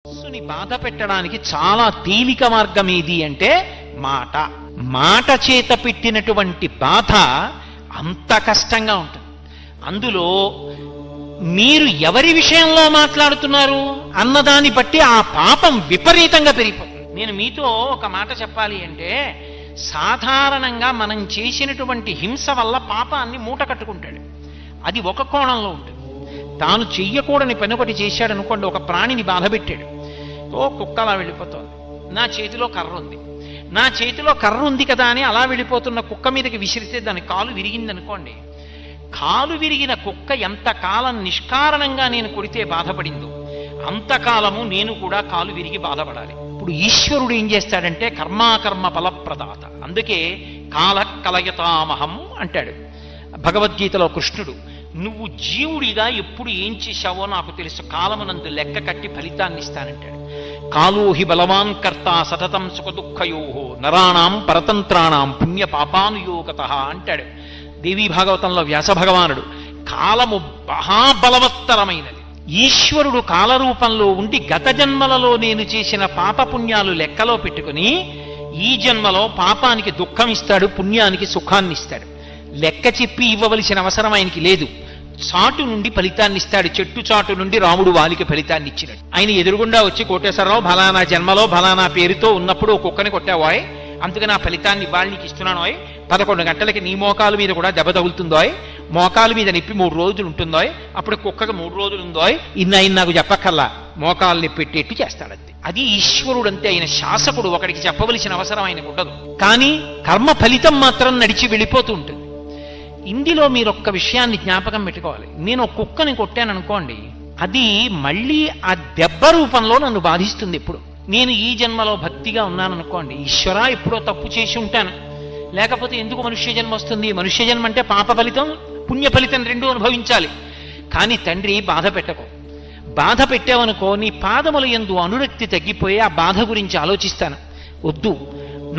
మనస్సుని బాధ పెట్టడానికి చాలా తేలిక మార్గం ఏది అంటే మాట. మాట చేత పెట్టినటువంటి బాధ అంత కష్టంగా ఉంటుంది. అందులో మీరు ఎవరి విషయంలో మాట్లాడుతున్నారు అన్నదాన్ని బట్టి ఆ పాపం విపరీతంగా పెరిగిపోతుంది. నేను మీతో ఒక మాట చెప్పాలి అంటే, సాధారణంగా మనం చేసినటువంటి హింస వల్ల పాపాన్ని మూట కట్టుకుంటాడు. అది ఒక కోణంలో ఉంటుంది. తాను చెయ్యకూడని పని ఒకటి చేశాడు అనుకోండి, ఒక ప్రాణిని బాధ పెట్టాడు. ఓ కుక్క అలా వెళ్ళిపోతుంది, నా చేతిలో కర్ర ఉంది, నా చేతిలో కర్ర ఉంది కదా అని అలా వెళ్ళిపోతున్న కుక్క మీదకి విసిరితే దాని కాలు విరిగింది అనుకోండి. కాలు విరిగిన కుక్క ఎంతకాలం నిష్కారణంగా నేను కొడితే బాధపడిందో అంతకాలము నేను కూడా కాలు విరిగి బాధపడాలి. ఇప్పుడు ఈశ్వరుడు ఏం చేస్తాడంటే కర్మాకర్మ ఫలప్రదాత. అందుకే కాల కలయతామహం అంటాడు భగవద్గీతలో కృష్ణుడు. నువ్వు జీవుడిగా ఎప్పుడు ఏం చేశావో నాకు తెలుసు, కాలమునందు లెక్క కట్టి ఫలితాన్ని ఇస్తానంటాడు. కాలోహి బలవాన్ కర్త సతతం సుఖదుఃఖయో నరాణాం పరతంత్రాణం పుణ్య పాపానుయోగత అంటాడు దేవీ భాగవతంలో వ్యాస భగవానుడు. కాలము మహాబలవత్తరమైనది. ఈశ్వరుడు కాలరూపంలో ఉండి గత జన్మలలో నేను చేసిన పాపపుణ్యాలు లెక్కలో పెట్టుకుని ఈ జన్మలో పాపానికి దుఃఖం ఇస్తాడు, పుణ్యానికి సుఖాన్ని ఇస్తాడు. లెక్క చెప్పి ఇవ్వవలసిన అవసరం ఆయనకి లేదు. చాటు నుండి ఫలితాన్ని ఇస్తాడు. చెట్టు చాటు నుండి రాముడు వాలికి ఫలితాన్ని ఇచ్చినాడు. ఆయన ఎదురుగుండా వచ్చి కోటేశ్వరరావు ఫలానా జన్మలో ఫలానా పేరుతో ఉన్నప్పుడు ఓ కుక్కని కొట్టావాయ్, అందుకని ఆ ఫలితాన్ని వాళ్ళకి ఇస్తున్నాను. 11 గంటలకి నీ మోకాలు మీద కూడా దెబ్బ తగులుతుందో, మోకాలు మీద నొప్పి 3 రోజులు ఉంటుందో, అప్పుడు కుక్కకు 3 రోజులు ఉందో, ఇన్న నాకు చెప్పక్కల్లా మోకాలు నొప్పి పెట్టేట్టు చేస్తాడంతే. అది ఈశ్వరుడు అంతే. ఆయన శాసకుడు, ఒకడికి చెప్పవలసిన అవసరం ఆయనకు ఉండదు. కానీ కర్మ ఫలితం మాత్రం నడిచి వెళ్ళిపోతూ ఉంటుంది. ఇందులో మీరు ఒక్క విషయాన్ని జ్ఞాపకం పెట్టుకోవాలి. నేను ఒక కుక్కని కొట్టాను అనుకోండి, అది మళ్ళీ ఆ దెబ్బ రూపంలో నన్ను బాధిస్తుంది. ఎప్పుడు నేను ఈ జన్మలో భక్తిగా ఉన్నాను అనుకోండి, ఈశ్వరా ఎప్పుడో తప్పు చేసి ఉంటాను, లేకపోతే ఎందుకు మనుష్య జన్మ వస్తుంది? మనుష్య జన్మ అంటే పాప ఫలితం పుణ్య ఫలితం రెండూ అనుభవించాలి. కానీ తండ్రి బాధ పెట్టకు. బాధ పెట్టావనుకో నీ పాదముల యందు అనురక్తి తగ్గిపోయి ఆ బాధ గురించి ఆలోచిస్తాను. వద్దు,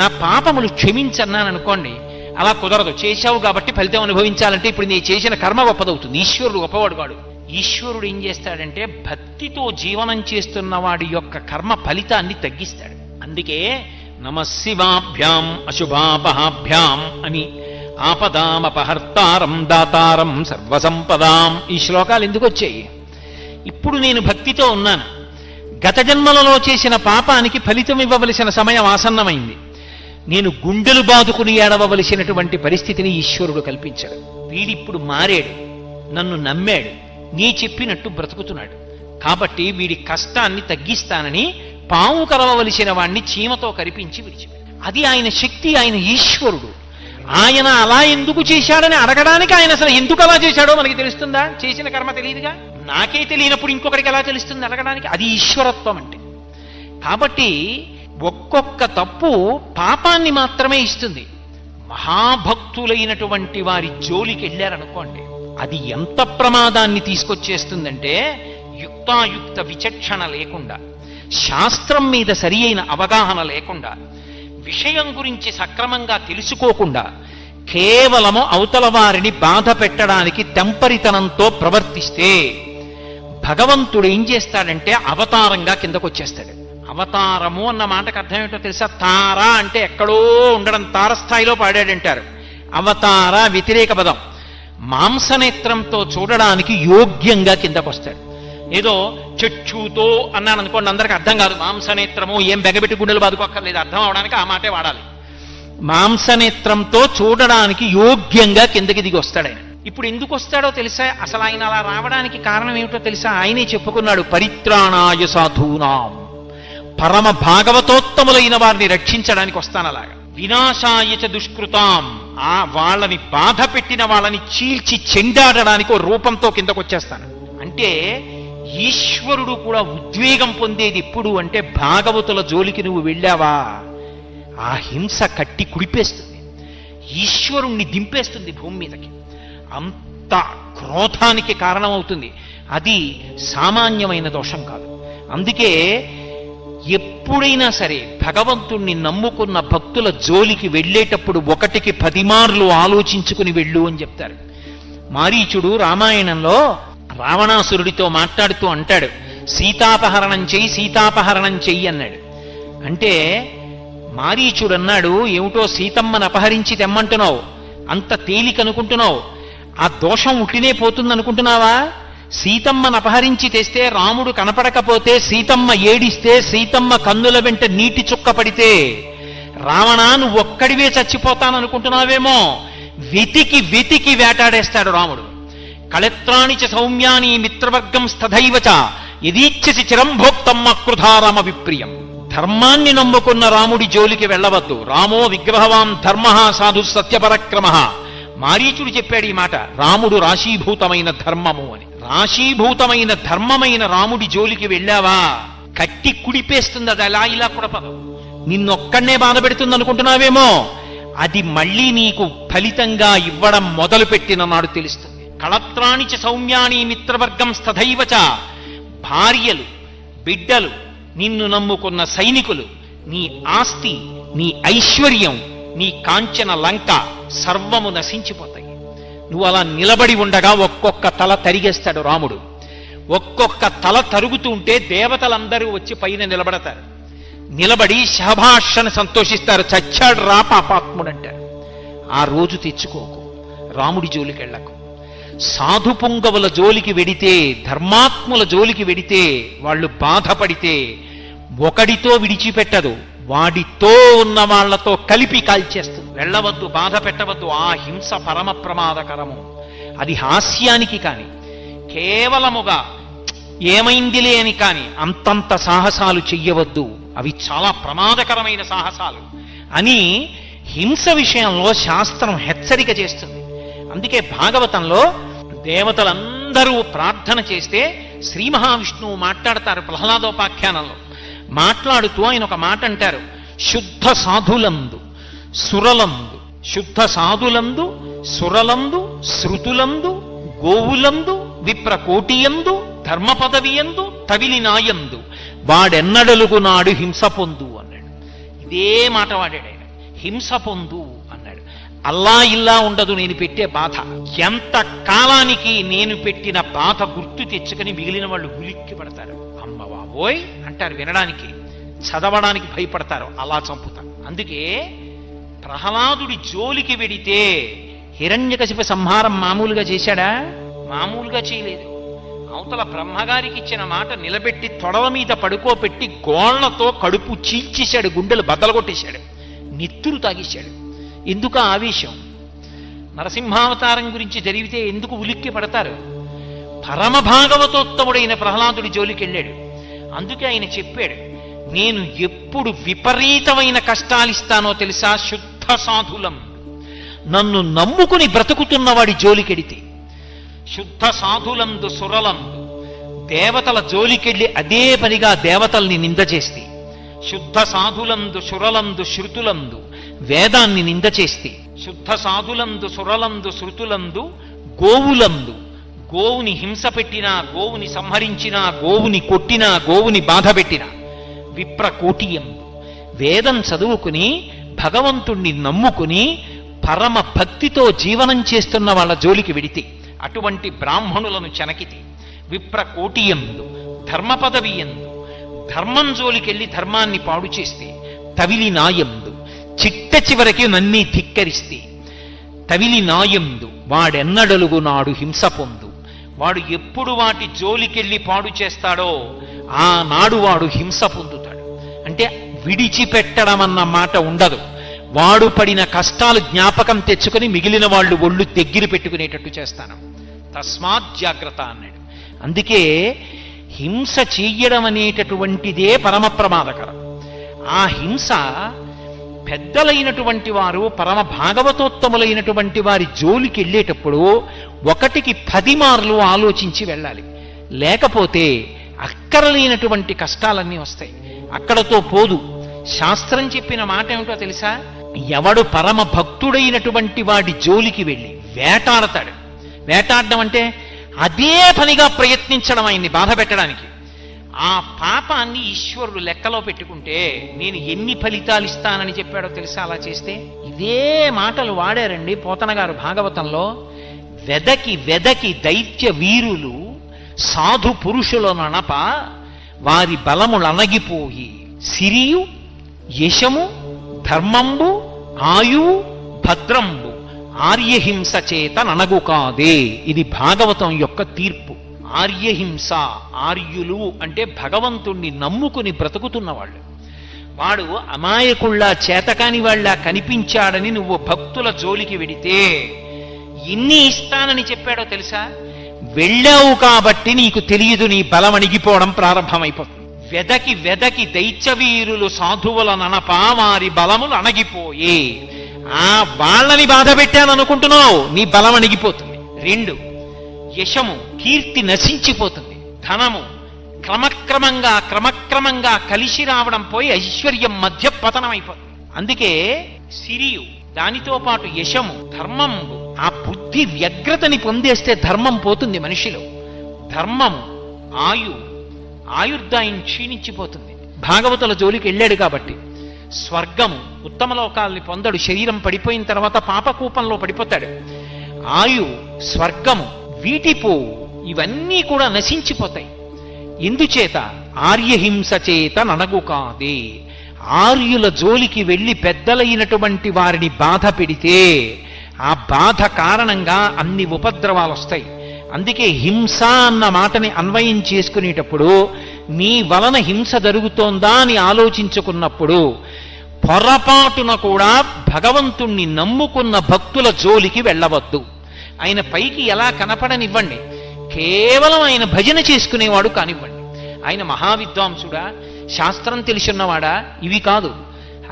నా పాపములు క్షమించన్నాను అనుకోండి, అలా కుదరదు. చేశావు కాబట్టి ఫలితం అనుభవించాలంటే ఇప్పుడు నీ చేసిన కర్మ గొప్పదవుతుంది. ఈశ్వరుడు గొప్పవాడు కాడు. ఈశ్వరుడు ఏం చేస్తాడంటే భక్తితో జీవనం చేస్తున్న వాడి యొక్క కర్మ ఫలితాన్ని తగ్గిస్తాడు. అందుకే నమశివాభ్యాం అశుభాపహాభ్యాం అని ఆపదామపహర్తారం దాతారం సర్వసంపదాం ఈ శ్లోకాలు ఎందుకు వచ్చాయి? ఇప్పుడు నేను భక్తితో ఉన్నాను, గత జన్మలలో చేసిన పాపానికి ఫలితం ఇవ్వవలసిన సమయం ఆసన్నమైంది. నేను గుండెలు బాదుకుని ఏడవలసినటువంటి పరిస్థితిని ఈశ్వరుడు కల్పించాడు. వీడిప్పుడు మారాడు, నన్ను నమ్మాడు, నీ చెప్పినట్టు బ్రతుకుతున్నాడు. కాబట్టి వీడి కష్టాన్ని తగ్గిస్తానని పాము కరవవలసిన వాణ్ణి చీమతో కరిపించి విడిచిపెట్టాడు. అది ఆయన శక్తి, ఆయన ఈశ్వరుడు. ఆయన అలా ఎందుకు చేశాడని అడగడానికి ఆయన అసలు ఎందుకు అలా చేశాడో మనకి తెలుస్తుందా? చేసిన కర్మ తెలియదుగా. నాకే తెలియనప్పుడు ఇంకొకరికి ఎలా తెలుస్తుంది అడగడానికి? అది ఈశ్వరత్వం అంటే. కాబట్టి ఒక్కొక్క తప్పు పాపాన్ని మాత్రమే ఇస్తుంది. మహాభక్తులైనటువంటి వారి జోలికి వెళ్ళారనుకోండి, అది ఎంత ప్రమాదాన్ని తీసుకొచ్చేస్తుందంటే యుక్తాయుక్త విచక్షణ లేకుండా, శాస్త్రం మీద సరి అయిన అవగాహన లేకుండా, విషయం గురించి సక్రమంగా తెలుసుకోకుండా కేవలము అవతల వారిని బాధ పెట్టడానికి తెంపరితనంతో ప్రవర్తిస్తే భగవంతుడు ఏం చేస్తాడంటే అవతారంగా కిందకొచ్చేస్తాడు. అవతారము అన్న మాటకు అర్థం ఏంటో తెలుసా? తార అంటే ఎక్కడో ఉండడం, తారస్థాయిలో పాడాడంటారు. అవతార వ్యతిరేక పదం. మాంసనేత్రంతో చూడడానికి యోగ్యంగా కిందకొస్తాడు. ఏదో చక్షుతో అన్నాను అనుకోండి, అందరికి అర్థం కాదు. మాంసనేత్రము ఏం బెగబెట్టి గుండెలు బాదుకోక్కర్లేదు, అర్థం అవడానికి ఆ మాటే వాడాలి. మాంసనేత్రంతో చూడడానికి యోగ్యంగా కిందకి దిగి వస్తాడు ఆయన. ఇప్పుడు ఎందుకు వస్తాడో తెలుసా? అసలు ఆయన అలా రావడానికి కారణం ఏమిటో తెలుసా? ఆయనే చెప్పుకున్నాడు, పరిత్రాణాయ సాధూనాం, పరమ భాగవతోత్తములైన వారిని రక్షించడానికి వస్తాను అలాగా. వినాశాయచ దుష్కృతాం, ఆ వాళ్ళని బాధ పెట్టిన వాళ్ళని చీల్చి చెండాడడానికి ఓ రూపంతో కిందకొచ్చేస్తాను అంటే ఈశ్వరుడు కూడా ఉద్వేగం పొందేది ఎప్పుడు అంటే భాగవతుల జోలికి నువ్వు వెళ్ళావా ఆ హింస కట్టి కుడిపేస్తుంది, ఈశ్వరుణ్ణి దింపేస్తుంది భూమి మీదకి. అంత క్రోధానికి కారణమవుతుంది. అది సామాన్యమైన దోషం కాదు. అందుకే ఎప్పుడైనా సరే భగవంతుణ్ణి నమ్ముకున్న భక్తుల జోలికి వెళ్ళేటప్పుడు 1కి 10 మార్లు ఆలోచించుకుని వెళ్ళు అని చెప్తారు. మారీచుడు రామాయణంలో రావణాసురుడితో మాట్లాడుతూ అంటాడు, సీతాపహరణం చెయ్యి, సీతాపహరణం చెయ్యి అన్నాడు. అంటే మారీచుడు అన్నాడు, ఏమిటో సీతమ్మను అపహరించి తెమ్మంటున్నావు, అంత తేలికనుకుంటున్నావు, ఆ దోషం ఉట్టినే పోతుంది అనుకుంటున్నావా? సీతమ్మను అపహరించి తెస్తే రాముడు కనపడకపోతే, సీతమ్మ ఏడిస్తే, సీతమ్మ కన్నుల వెంట నీటి చుక్క పడితే, రావణా నువ్వు ఒక్కడివే చచ్చిపోతాననుకుంటున్నావేమో. వెతికి వెతికి వేటాడేస్తాడు రాముడు. కళత్రాణి చ సౌమ్యాని మిత్రవర్గం స్థైవచ యదీచ్ఛసి చిరంభోక్తమ్మ కృధారామ విప్రియం. ధర్మాన్ని నమ్ముకున్న రాముడి జోలికి వెళ్ళవద్దు. రామో విగ్రహవాన్ ధర్మ సాధు సత్యపరక్రమ. మారీచుడు చెప్పాడు ఈ మాట, రాముడు రాశీభూతమైన ధర్మము అని. రాశీభూతమైన ధర్మమైన రాముడి జోలికి వెళ్ళావా, కట్టి కుడిపేస్తుంది. అది అలా ఇలా కుడపదు, నిన్నొక్కడనే బాధ పెడుతుంది అనుకుంటున్నావేమో. అది మళ్ళీ నీకు ఫలితంగా ఇవ్వడం మొదలుపెట్టిన నాడు తెలుస్తుంది. కళత్రాణి చ సౌమ్యాని మిత్రవర్గం స్థైవచ. భార్యలు, బిడ్డలు, నిన్ను నమ్ముకున్న సైనికులు, నీ ఆస్తి, నీ ఐశ్వర్యం, నీ కాంచన లంక సర్వము నశించిపోతాయి. నువ్వు అలా నిలబడి ఉండగా ఒక్కొక్క తల తరిగేస్తాడు రాముడు. ఒక్కొక్క తల తరుగుతూ ఉంటే దేవతలందరూ వచ్చి పైన నిలబడతారు. నిలబడి శభాషను సంతోషిస్తారు. చచ్చాడు రా పాపాత్ముడంటారు. ఆ రోజు తెచ్చుకోకు, రాముడి జోలికి వెళ్ళకు. సాధు పుంగవుల జోలికి వెడితే, ధర్మాత్ముల జోలికి వెడితే, వాళ్ళు బాధపడితే ఒకడితో విడిచిపెట్టదు, వాడితో ఉన్న వాళ్లతో కలిపి కాల్చేస్తుంది. వెళ్ళవద్దు, బాధ పెట్టవద్దు. ఆ హింస పరమ ప్రమాదకరము. అది హాస్యానికి కాని, కేవలముగా ఏమైందిలే అని కాని అంతంత సాహసాలు చెయ్యవద్దు. అవి చాలా ప్రమాదకరమైన సాహసాలు అని హింస విషయంలో శాస్త్రం హెచ్చరిక చేస్తుంది. అందుకే భాగవతంలో దేవతలందరూ ప్రార్థన చేస్తే శ్రీ మహావిష్ణువు మాట్లాడతారు. ప్రహ్లాదోపాఖ్యానంలో మాట్లాడుతూ ఆయన ఒక మాట అంటారు, శుద్ధ సాధులందు సురలందు, శుద్ధ సాధులందు సురలందు శృతులందు గోవులందు విప్రకోటియందు ధర్మ పదవియందు తవిలినాయందు వాడెన్నడలుగు నాడు హింస పొందు అన్నాడు. ఇదే మాట వాడాడు ఆయన, హింస పొందు అన్నాడు. అల్లా ఇల్లా ఉండదు నేను పెట్టే బాధ. ఎంత కాలానికి నేను పెట్టిన బాధ గుర్తు తెచ్చుకొని మిగిలిన వాళ్ళు ఉలిక్కి పడతారు. అమ్మ బాబోయ్ అంటారు, వినడానికి చదవడానికి భయపడతారు, అలా చంపుతారు. అందుకే ప్రహ్లాదుడి జోలికి వెడితే హిరణ్యకశిప సంహారం మామూలుగా చేశాడా? మామూలుగా చేయలేదు. అవతల బ్రహ్మగారికి ఇచ్చిన మాట నిలబెట్టి తొడల మీద పడుకోబెట్టి గోళ్లతో కడుపు చీల్చేశాడు, గుండెలు బద్దలు కొట్టేశాడు, నెత్తురు తాగేశాడు. ఎందుకు ఆవేశం? నరసింహావతారం గురించి జరిగితే ఎందుకు ఉలిక్కి పడతారు? పరమ భాగవతోత్తముడైన ప్రహ్లాదుడి జోలికి వెళ్ళాడు. అందుకే ఆయన చెప్పాడు, నేను ఎప్పుడు విపరీతమైన కష్టాలిస్తానో తెలుసా? శుద్ధ సాధులం, నన్ను నమ్ముకుని బ్రతుకుతున్నవాడి జోలికెడితే. శుద్ధ సాధులందు సురలందు, దేవతల జోలికెళ్ళి అదే పనిగా దేవతల్ని నింద చేస్తే, శుద్ధ సాధులందు శురలందు శృతులందు వేదాన్ని నింద చేస్తే, శుద్ధ సాధులందు సురలందు శృతులందు గోవులందు, గోవుని హింస పెట్టినా, గోవుని సంహరించినా, గోవుని కొట్టినా, గోవుని బాధ పెట్టినా, విప్రకోటియందు, వేదం చదువుకుని భగవంతుణ్ణి నమ్ముకుని పరమ భక్తితో జీవనం చేస్తున్న వాళ్ళ జోలికి వెడితే, అటువంటి బ్రాహ్మణులను చెనకితే, విప్రకోటియందు ధర్మ పదవి ఎందు ధర్మం జోలికెళ్ళి ధర్మాన్ని పాడు చేస్తే, తవిలి నాయందు చిట్ట చివరికి నన్ని ధిక్కరిస్తే, తవిలి నాయందు వాడెన్నడలుగు నాడు హింస పొందు. వాడు ఎప్పుడు వాటి జోలికెళ్ళి పాడు చేస్తాడో ఆనాడు వాడు హింస పొందుతాడు. అంటే విడిచిపెట్టడం అన్న మాట ఉండదు. వాడు పడిన కష్టాలు జ్ఞాపకం తెచ్చుకొని మిగిలిన వాళ్ళు ఒళ్ళు దగ్గర పెట్టుకునేటట్టు చేస్తాను. తస్మాత్ జాగ్రత్త అన్నాడు. అందుకే హింస చెయ్యడం అనేటటువంటిదే పరమ ప్రమాదకరం. ఆ హింస పెద్దలైనటువంటి వారు, పరమ భాగవతోత్తములైనటువంటి వారి జోలికి వెళ్ళేటప్పుడు 1కి 10 మార్లు ఆలోచించి వెళ్ళాలి. లేకపోతే అక్కరలేనటువంటి కష్టాలన్నీ వస్తాయి. అక్కడతో పోదు. శాస్త్రం చెప్పిన మాట ఏమిటో తెలుసా? ఎవడు పరమ భక్తుడైనటువంటి వాడి జోలికి వెళ్ళి వేటాడతాడు. వేటాడడం అంటే అదే పనిగా ప్రయత్నించడం, ఆయన్ని బాధ పెట్టడానికి. ఆ పాపాన్ని ఈశ్వరుడు లెక్కలో పెట్టుకుంటే నేను ఎన్ని ఫలితాలు ఇస్తానని చెప్పాడో తెలుసా? అలా చేస్తే ఇదే మాటలు వాడారండి పోతన గారు భాగవతంలో. వెదకి వెదకి దైత్య వీరులు సాధు పురుషులననప వారి బలములనగిపోయి సిరియు యశము ధర్మంబు ఆయువు భద్రంబు ఆర్యహింస చేత ననగు కాదే. ఇది భాగవతం యొక్క తీర్పు. ఆర్యహింస, ఆర్యులు అంటే భగవంతుణ్ణి నమ్ముకుని బ్రతుకుతున్నవాళ్ళు. వాడు అమాయకుళ్ళ చేతకాని వాళ్ళ కనిపించాడని నువ్వు భక్తుల జోలికి వెడితే ఎన్ని ఇస్తానని చెప్పాడో తెలుసా? వెళ్ళావు కాబట్టి నీకు తెలియదు, నీ బలం అణిగిపోవడం ప్రారంభమైపోతుంది. వెదకి వెదకి దైత్యవీరులు సాధువుల ననపా వారి బలములు అణగిపోయే. వాళ్ళని బాధ పెట్టాననుకుంటున్నావు, నీ బలం అణిగిపోతుంది. 2, యశము, కీర్తి నశించిపోతుంది. ధనము క్రమక్రమంగా కలిసి రావడం పోయి ఐశ్వర్యం మధ్య పతనమైపోతుంది. అందుకే సిరియు, దానితో పాటు యశము, ధర్మము, ఆ బుద్ధి వ్యగ్రతని పొందేస్తే ధర్మం పోతుంది మనిషిలో. ధర్మము, ఆయుర్దాయం క్షీణించిపోతుంది. భాగవతుల జోలికి వెళ్ళాడు కాబట్టి. స్వర్గము, ఉత్తమ లోకాల్ని పొందడు, శరీరం పడిపోయిన తర్వాత పాపకూపంలో పడిపోతాడు. స్వర్గము, వీటిపోవు, ఇవన్నీ కూడా నశించిపోతాయి. ఎందుచేత? ఆర్యహింస చేత ననగు కాదే. ఆర్యుల జోలికి వెళ్ళి పెద్దలైనటువంటి వారిని బాధ పెడితే ఆ బాధ కారణంగా అన్ని ఉపద్రవాలు వస్తాయి. అందుకే హింస అన్న మాటని అన్వయం చేసుకునేటప్పుడు నీ వలన హింస జరుగుతోందా అని ఆలోచించుకున్నప్పుడు పొరపాటున కూడా భగవంతుణ్ణి నమ్ముకున్న భక్తుల జోలికి వెళ్ళవద్దు. ఆయన పైకి ఎలా కనపడనివ్వండి, కేవలం ఆయన భజన చేసుకునేవాడు కానివ్వండి. ఆయన మహావిద్వాంసుడా, శాస్త్రం తెలిసిన్నవాడా, ఇవి కాదు.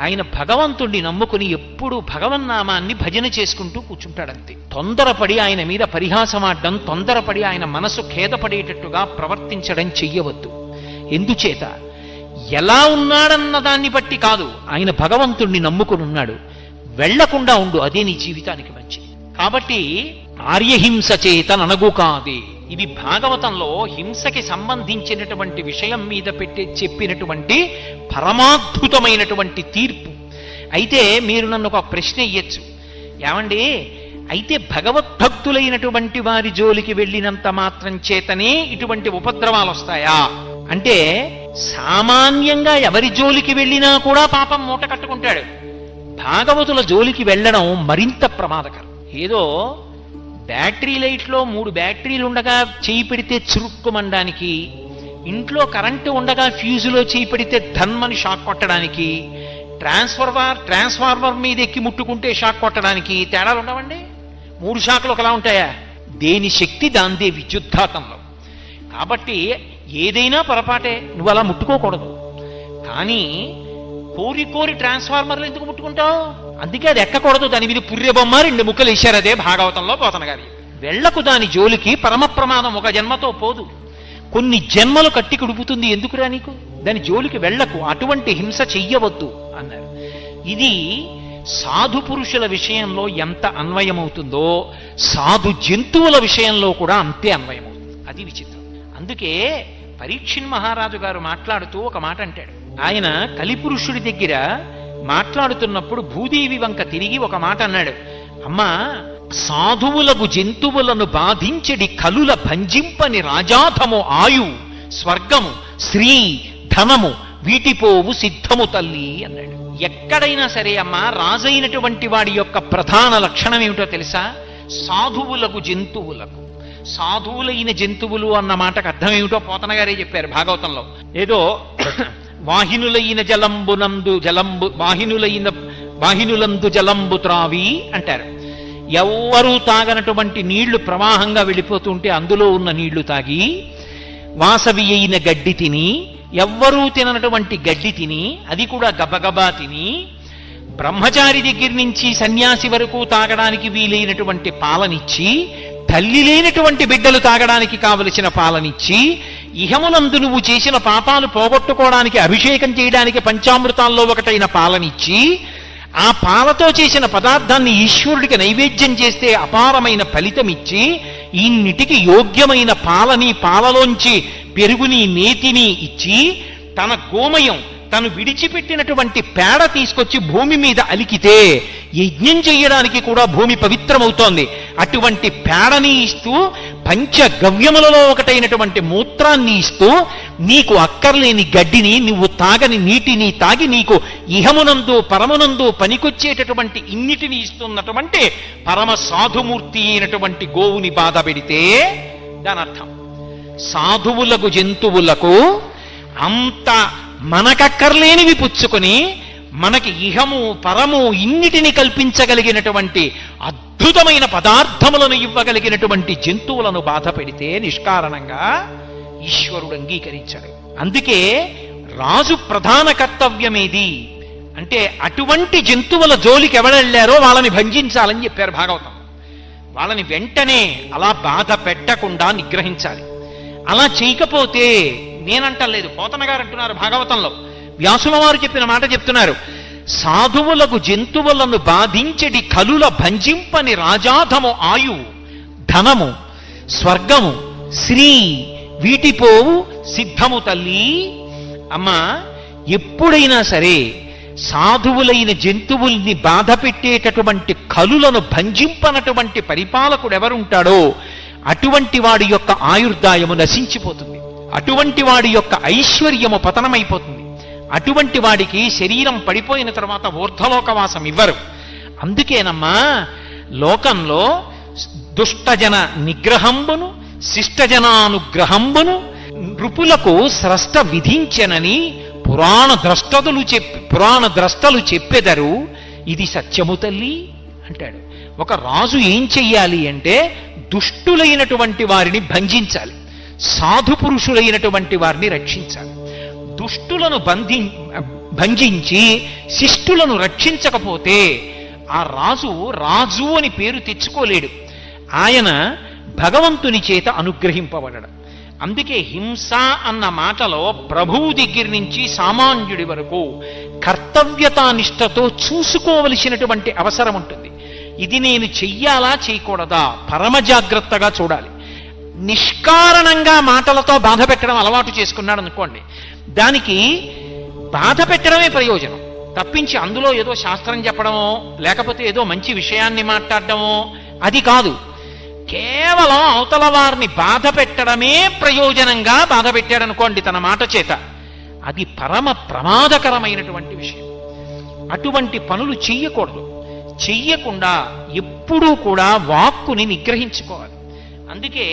ఆయన భగవంతుణ్ణి నమ్ముకుని ఎప్పుడూ భగవన్నామాన్ని భజన చేసుకుంటూ కూర్చుంటాడంతే. తొందరపడి ఆయన మీద పరిహాసమాడడం, తొందరపడి ఆయన మనసు ఖేదపడేటట్టుగా ప్రవర్తించడం చెయ్యవద్దు. ఎందుచేత? ఎలా ఉన్నాడన్న దాన్ని బట్టి కాదు, ఆయన భగవంతుణ్ణి నమ్ముకుని ఉన్నాడు. వెళ్లకుండా ఉండు, అదే నీ జీవితానికి మంచిది. కాబట్టి ఆర్యహింస చేత ననగు కాదే. ఇది భాగవతంలో హింసకి సంబంధించినటువంటి విషయం మీద చెప్పినటువంటి పరమాద్భుతమైనటువంటి తీర్పు. అయితే మీరు నన్ను ఒక ప్రశ్న ఇయ్యచ్చు, ఏమండి అయితే భగవద్భక్తులైనటువంటి వారి జోలికి వెళ్ళినంత మాత్రం చేతనే ఇటువంటి ఉపద్రవాలు వస్తాయా అంటే, సామాన్యంగా ఎవరి జోలికి వెళ్ళినా కూడా పాపం మూట కట్టుకుంటాడు. భాగవతుల జోలికి వెళ్ళడం మరింత ప్రమాదకరం. ఏదో బ్యాటరీ లైట్లో 3 బ్యాటరీలు ఉండగా చేయి పెడితే చురుక్కుమనడానికి, ఇంట్లో కరెంటు ఉండగా ఫ్యూజులో చేయి పెడితే ధన్మని షాక్ కొట్టడానికి, ట్రాన్స్ఫార్మర్ మీద ఎక్కి ముట్టుకుంటే షాక్ కొట్టడానికి తేడాలు ఉండవండి. 3 షాకులు ఒకలా ఉంటాయా? దేని శక్తి దాందే విద్యుద్ఘాతంలో. కాబట్టి ఏదైనా పొరపాటే, నువ్వు అలా ముట్టుకోకూడదు. కానీ కోరి ట్రాన్స్ఫార్మర్లు ఎందుకు ముట్టుకుంటావు? అందుకే అది ఎక్కకూడదు. దాని మీద పుర్రె బొమ్మ 2 ముక్కలు ఇచ్చారు. అదే భాగవతంలో పోతన గారి. వెళ్లకు దాని జోలికి, పరమ ప్రమాదం ఒక జన్మతో పోదు, కొన్ని జన్మలు కట్టి కుడుపుతుంది. ఎందుకురా నీకు? దాని జోలికి వెళ్లకు, అటువంటి హింస చెయ్యవద్దు అన్నారు. ఇది సాధు పురుషుల విషయంలో ఎంత అన్వయమవుతుందో సాధు జంతువుల విషయంలో కూడా అంతే అన్వయమవుతుంది. అది విచిత్రం. అందుకే పరీక్షిన్ మహారాజు గారు మాట్లాడుతూ ఒక మాట అంటాడు. ఆయన కలిపురుషుడి దగ్గర మాట్లాడుతున్నప్పుడు భూదేవి వంక తిరిగి ఒక మాట అన్నాడు. అమ్మా, సాధువులకు జంతువులను బాధించడి కలుల భంజింపని రాజాధము ఆయు స్వర్గము శ్రీ ధనము వీటిపోవు సిద్ధము తల్లి అన్నాడు. ఎక్కడైనా సరే అమ్మా, రాజైనటువంటి వాడి యొక్క ప్రధాన లక్షణం ఏమిటో తెలుసా? సాధువులకు జంతువులకు. సాధువులైన జంతువులు అన్న మాటకు అర్థం ఏమిటో పోతన గారే చెప్పారు భాగవతంలో. ఏదో వాహినులైన వాహినులందు జలంబు త్రావి అంటారు. ఎవ్వరూ తాగనటువంటి నీళ్లు ప్రవాహంగా వెళ్ళిపోతుంటే అందులో ఉన్న నీళ్లు తాగి, వాసవి అయిన గడ్డి తిని, ఎవ్వరూ తిననటువంటి గడ్డి తిని, అది కూడా గబగబా తిని, బ్రహ్మచారి దగ్గర నుంచి సన్యాసి వరకు తాగడానికి వీలైనటువంటి పాలనిచ్చి, తల్లి లేనటువంటి బిడ్డలు తాగడానికి కావలసిన పాలనిచ్చి, ఇహమునందు నువ్వు చేసిన పాపాలు పోగొట్టుకోవడానికి అభిషేకం చేయడానికి పంచామృతాల్లో ఒకటైన పాలనిచ్చి, ఆ పాలతో చేసిన పదార్థాన్ని ఈశ్వరుడికి నైవేద్యం చేస్తే అపారమైన ఫలితమిచ్చి, ఇన్నిటికి యోగ్యమైన పాలని, పాలలోంచి పెరుగుని, నేతిని ఇచ్చి, తన గోమయం, తను విడిచిపెట్టినటువంటి పేడ తీసుకొచ్చి భూమి మీద అలికితే యజ్ఞం చెయ్యడానికి కూడా భూమి పవిత్రమవుతోంది. అటువంటి పేడని ఇస్తూ పంచగవ్యములలో ఒకటైనటువంటి మూత్రాన్ని ఇస్తూ నీకు అక్కర్లేని గడ్డిని, నువ్వు తాగని నీటిని తాగి నీకు ఇహమునందు పరమునందు పనికొచ్చేటటువంటి ఇన్నిటిని ఇస్తున్నటువంటి పరమ సాధుమూర్తి అయినటువంటి గోవుని బాధ పెడితే దాని అర్థం సాధువులకు జంతువులకు అంత మనకక్కర్లేనివి పుచ్చుకొని మనకి ఇహము పరము ఇన్నిటిని కల్పించగలిగినటువంటి అద్భుతమైన పదార్థములను ఇవ్వగలిగినటువంటి జంతువులను బాధ పెడితే నిష్కారణంగా ఈశ్వరుడు అంగీకరించాడు. అందుకే రాజు ప్రధాన కర్తవ్యమేది అంటే అటువంటి జంతువుల జోలికి ఎవరెళ్ళారో వాళ్ళని భంజించాలని చెప్పారు భాగవతం. వాళ్ళని వెంటనే అలా బాధ పెట్టకుండా నిగ్రహించాలి. అలా చేయకపోతే నేనంటలేదు, పోతన గారు అంటున్నారు భాగవతంలో, వ్యాసుల వారు చెప్పిన మాట చెప్తున్నారు. సాధువులకు జంతువులను బాధించడి కలుల భంజింపని రాజాధము ఆయువు ధనము స్వర్గము శ్రీ వీటిపోవు సిద్ధము తల్లి. అమ్మా, ఎప్పుడైనా సరే సాధువులైన జంతువుల్ని బాధ పెట్టేటటువంటి కలులను భంజింపనటువంటి పరిపాలకుడు ఎవరుంటాడో అటువంటి వాడి యొక్క ఆయుర్దాయము నశించిపోతుంది, అటువంటి వాడి యొక్క ఐశ్వర్యము పతనమైపోతుంది, అటువంటి వాడికి శరీరం పడిపోయిన తర్వాత ఊర్ధ్వలోకవాసం ఇవ్వరు. అందుకేనమ్మా లోకంలో దుష్టజన నిగ్రహంబును శిష్టజనానుగ్రహంబును నృపులకు స్రష్ట విధించెనని పురాణ ద్రష్టలు చెప్పెదరు, ఇది సత్యము తల్లి అంటాడు. ఒక రాజు ఏం చెయ్యాలి అంటే దుష్టులైనటువంటి వారిని భంజించాలి, సాధు పురుషులైనటువంటి వారిని రక్షించాలి. దుష్టులను భంజించి శిష్టులను రక్షించకపోతే ఆ రాజు అని పేరు తెచ్చుకోలేడు. ఆయన భగవంతుని చేత అనుగ్రహింపబడడం. అందుకే హింస అన్న మాటలో ప్రభువు దగ్గర నుంచి సామాన్యుడి వరకు కర్తవ్యతానిష్టతో చూసుకోవలసినటువంటి అవసరం ఉంటుంది. ఇది నేను చెయ్యాలా చేయకూడదా పరమ జాగ్రత్తగా చూడాలి. నిష్కారణంగా మాటలతో బాధ పెట్టడం అలవాటు చేసుకున్నాడు అనుకోండి, దానికి బాధ పెట్టడమే ప్రయోజనం తప్పించి అందులో ఏదో శాస్త్రం చెప్పడమో లేకపోతే ఏదో మంచి విషయాన్ని మాట్లాడడమో అది కాదు. కేవలం అవతల వారిని బాధ పెట్టడమే ప్రయోజనంగా బాధ పెట్టాడనుకోండి తన మాట చేత, అది పరమ ప్రమాదకరమైనటువంటి విషయం. అటువంటి పనులు చెయ్యకూడదు. చెయ్యకుండా ఎప్పుడూ కూడా వాక్కుని నిగ్రహించుకోవాలి. అందుకే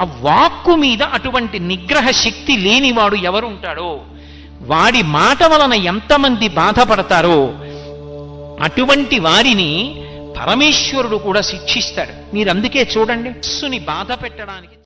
ఆ వాక్కు మీద అటువంటి నిగ్రహ శక్తి లేనివాడు ఎవరుంటాడో వాడి మాట వలన ఎంతమంది బాధపడతారో అటువంటి వారిని పరమేశ్వరుడు కూడా శిక్షిస్తాడు. మీరు అందుకే చూడండి, మనస్సుని బాధ పెట్టడానికి